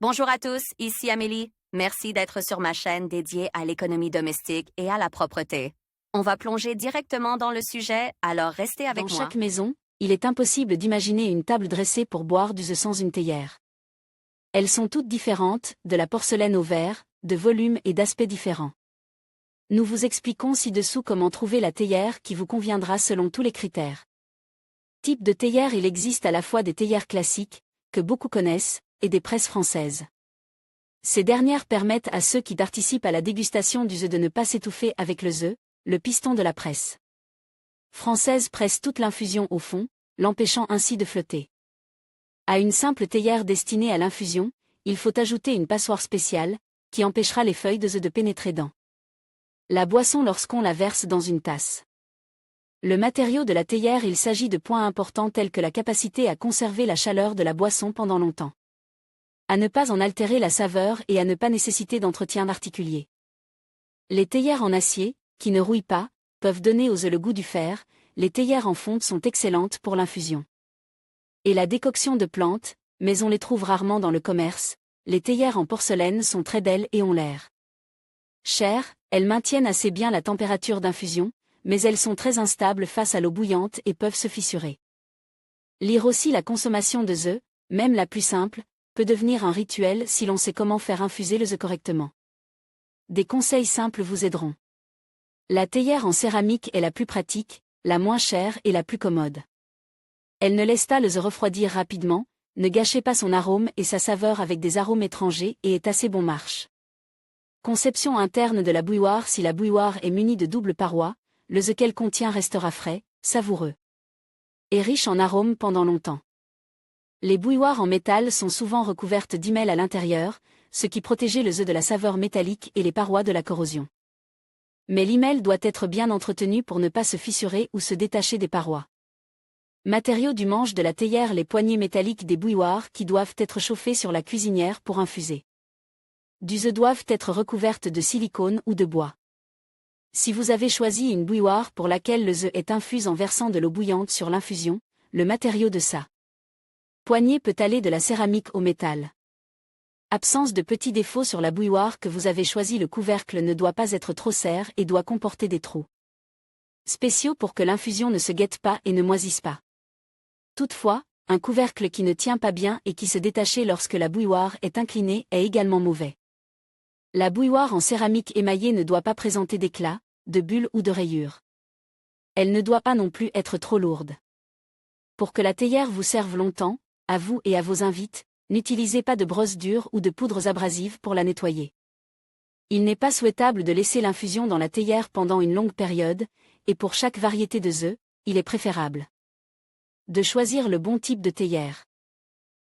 Bonjour à tous, ici Amélie. Merci d'être sur ma chaîne dédiée à l'économie domestique et à la propreté. On va plonger directement dans le sujet, alors restez avec Dans moi. chaque maison, il est impossible d'imaginer une table dressée pour boire du thé sans une théière. Elles sont toutes différentes, de la porcelaine au verre, de volume et d'aspect différents. Nous vous expliquons ci-dessous comment trouver la théière qui vous conviendra selon tous les critères. Type de théière: il existe à la fois des théières classiques, que beaucoup connaissent, et des presses françaises. Ces dernières permettent à ceux qui participent à la dégustation du thé de ne pas s'étouffer avec le thé, le piston de la presse française presse toute l'infusion au fond, l'empêchant ainsi de flotter. À une simple théière destinée à l'infusion, il faut ajouter une passoire spéciale, qui empêchera les feuilles de thé de pénétrer dans la boisson lorsqu'on la verse dans une tasse. Le matériau de la théière: il s'agit de points importants tels que la capacité à conserver la chaleur de la boisson pendant longtemps, à ne pas en altérer la saveur et à ne pas nécessiter d'entretien particulier. Les théières en acier, qui ne rouillent pas, peuvent donner aux œufs le goût du fer. Les théières en fonte sont excellentes pour l'infusion et la décoction de plantes, mais on les trouve rarement dans le commerce. Les théières en porcelaine sont très belles et ont l'air chères, elles maintiennent assez bien la température d'infusion, mais elles sont très instables face à l'eau bouillante et peuvent se fissurer. Lire aussi: la consommation de œufs, même la plus simple, peut devenir un rituel si l'on sait comment faire infuser le thé correctement. Des conseils simples vous aideront. La théière en céramique est la plus pratique, la moins chère et la plus commode. Elle ne laisse pas le thé refroidir rapidement, ne gâchez pas son arôme et sa saveur avec des arômes étrangers et est assez bon marche. Conception interne de la bouilloire: si la bouilloire est munie de double paroi, le thé qu'elle contient restera frais, savoureux et riche en arômes pendant longtemps. Les bouilloires en métal sont souvent recouvertes d'imel à l'intérieur, ce qui protège le thé de la saveur métallique et les parois de la corrosion. Mais l'imel doit être bien entretenu pour ne pas se fissurer ou se détacher des parois. Matériaux du manche de la théière: les poignées métalliques des bouilloires qui doivent être chauffées sur la cuisinière pour infuser du thé doivent être recouvertes de silicone ou de bois. Si vous avez choisi une bouilloire pour laquelle le thé est infuse en versant de l'eau bouillante sur l'infusion, le matériau de sa poignée peut aller de la céramique au métal. Absence de petits défauts sur la bouilloire que vous avez choisie: le couvercle ne doit pas être trop serré et doit comporter des trous spéciaux pour que l'infusion ne se guette pas et ne moisisse pas. Toutefois, un couvercle qui ne tient pas bien et qui se détache lorsque la bouilloire est inclinée est également mauvais. La bouilloire en céramique émaillée ne doit pas présenter d'éclats, de bulles ou de rayures. Elle ne doit pas non plus être trop lourde. Pour que la théière vous serve longtemps, à vous et à vos invités, n'utilisez pas de brosse dure ou de poudres abrasives pour la nettoyer. Il n'est pas souhaitable de laisser l'infusion dans la théière pendant une longue période, et pour chaque variété de thé, il est préférable de choisir le bon type de théière.